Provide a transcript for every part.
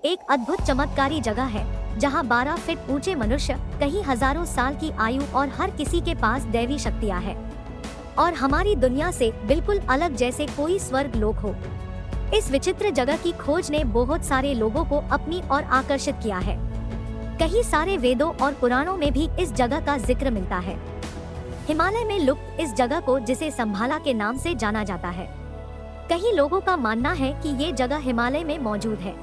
एक अद्भुत चमत्कारी जगह है जहां 12 फीट ऊंचे मनुष्य, कई हजारों साल की आयु और हर किसी के पास दैवी शक्तियां हैं और हमारी दुनिया से बिल्कुल अलग, जैसे कोई स्वर्ग लोक हो। इस विचित्र जगह की खोज ने बहुत सारे लोगों को अपनी ओर आकर्षित किया है। कई सारे वेदों और पुराणों में भी इस जगह का जिक्र मिलता है। हिमालय में लुप्त इस जगह को, जिसे संभाला के नाम से जाना जाता है, कई लोगों का मानना है कि ये जगह हिमालय में मौजूद है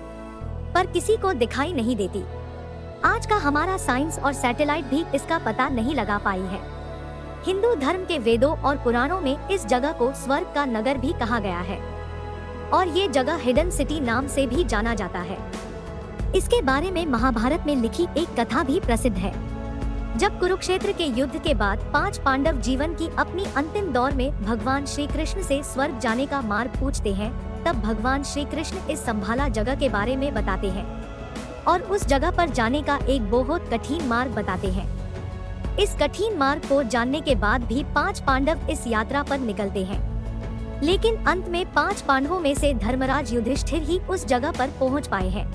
पर किसी को दिखाई नहीं देती। आज का हमारा साइंस और सैटेलाइट भी इसका पता नहीं लगा पाई है। हिंदू धर्म के वेदों और पुराणों में इस जगह को स्वर्ग का नगर भी कहा गया है और ये जगह हिडन सिटी नाम से भी जाना जाता है। इसके बारे में महाभारत में लिखी एक कथा भी प्रसिद्ध है। जब कुरुक्षेत्र के युद्ध के बाद 5 पांडव जीवन की अपनी अंतिम दौर में भगवान श्री कृष्ण से स्वर्ग जाने का मार्ग पूछते हैं, तब भगवान श्री कृष्ण इस संभाला जगह के बारे में बताते हैं और उस जगह पर जाने का एक बहुत कठिन मार्ग बताते हैं। इस कठिन मार्ग को जानने के बाद भी 5 पांडव इस यात्रा पर निकलते हैं, लेकिन अंत में 5 पांडवों में से धर्मराज युधिष्ठिर ही उस जगह पर पहुंच पाए हैं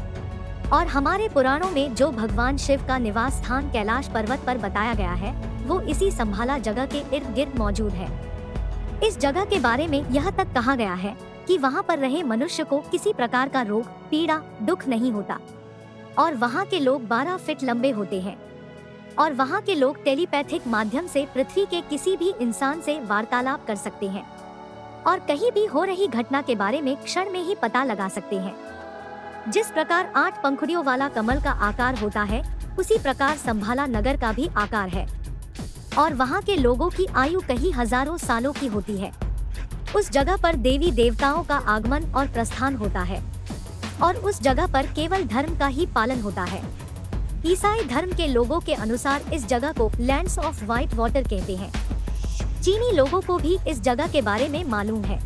और हमारे पुराणों में जो भगवान शिव का निवास स्थान कैलाश पर्वत पर बताया गया है, वो इसी संभाला जगह के इर्द गिर्द मौजूद है। इस जगह के बारे में यह तक कहा गया है कि वहाँ पर रहे मनुष्य को किसी प्रकार का रोग, पीड़ा, दुख नहीं होता और वहाँ के लोग 12 फीट लंबे होते हैं और वहाँ के लोग टेलीपैथिक माध्यम से पृथ्वी के किसी भी इंसान से वार्तालाप कर सकते हैं और कहीं भी हो रही घटना के बारे में क्षण में ही पता लगा सकते हैं। जिस प्रकार 8 पंखुड़ियों वाला कमल का आकार होता है, उसी प्रकार संभाला नगर का भी आकार है और वहाँ के लोगों की आयु कई हजारों सालों की होती है। उस जगह पर देवी देवताओं का आगमन और प्रस्थान होता है और उस जगह पर केवल धर्म का ही पालन होता है। ईसाई धर्म के लोगों के अनुसार इस जगह को लैंड्स ऑफ व्हाइट वाटर कहते हैं। चीनी लोगों को भी इस जगह के बारे में मालूम है।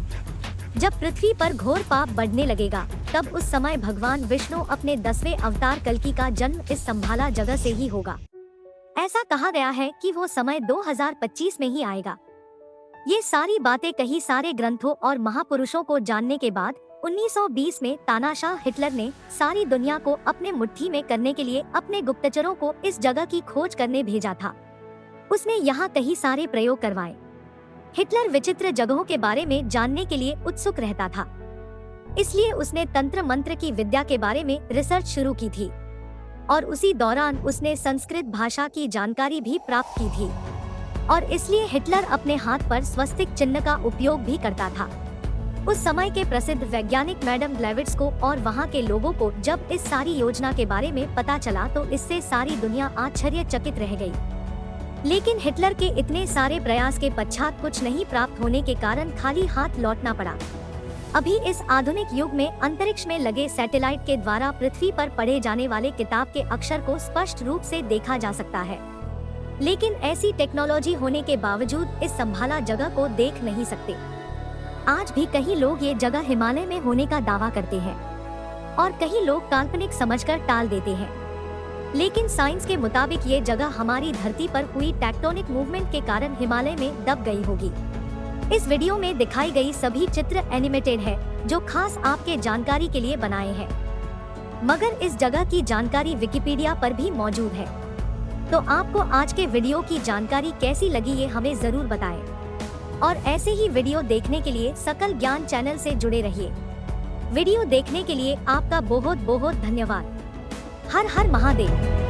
जब पृथ्वी पर घोर पाप बढ़ने लगेगा, तब उस समय भगवान विष्णु अपने 10वें अवतार कल्कि का जन्म इस संभाला जगह से ही होगा। ऐसा कहा गया है कि वो समय 2025 में ही आएगा। ये सारी बातें कई सारे ग्रंथों और महापुरुषों को जानने के बाद 1920 में तानाशाह हिटलर ने सारी दुनिया को अपने मुट्ठी में करने के लिए अपने गुप्तचरों को इस जगह की खोज करने भेजा था। उसने यहाँ कई सारे प्रयोग करवाए। हिटलर विचित्र जगहों के बारे में जानने के लिए उत्सुक रहता था, इसलिए उसने तंत्र मंत्र की विद्या के बारे में रिसर्च शुरू की थी और उसी दौरान उसने संस्कृत भाषा की जानकारी भी प्राप्त की थी और इसलिए हिटलर अपने हाथ पर स्वस्तिक चिन्ह का उपयोग भी करता था। उस समय के प्रसिद्ध वैज्ञानिक मैडम ग्लेविट्स और वहाँ के लोगों को जब इस सारी योजना के बारे में पता चला तो इससे सारी दुनिया आश्चर्यचकित रह गई। लेकिन हिटलर के इतने सारे प्रयास के पश्चात कुछ नहीं प्राप्त होने के कारण खाली हाथ लौटना पड़ा। अभी इस आधुनिक युग में अंतरिक्ष में लगे सैटेलाइट के द्वारा पृथ्वी पर पढ़े जाने वाले किताब के अक्षर को स्पष्ट रूप से देखा जा सकता है, लेकिन ऐसी टेक्नोलॉजी होने के बावजूद इस संभाला जगह को देख नहीं सकते। आज भी कई लोग ये जगह हिमालय में होने का दावा करते हैं और कई लोग काल्पनिक समझकर टाल देते हैं, लेकिन साइंस के मुताबिक ये जगह हमारी धरती पर हुई टेक्टोनिक मूवमेंट के कारण हिमालय में दब गई होगी। इस वीडियो में दिखाई गई सभी चित्र एनिमेटेड है, जो खास आपके जानकारी के लिए बनाए हैं, मगर इस जगह की जानकारी विकिपीडिया पर भी मौजूद है। तो आपको आज के वीडियो की जानकारी कैसी लगी ये हमें जरूर बताएं और ऐसे ही वीडियो देखने के लिए सकल ज्ञान चैनल से जुड़े रहिए। वीडियो देखने के लिए आपका बहुत बहुत धन्यवाद। हर हर महादेव।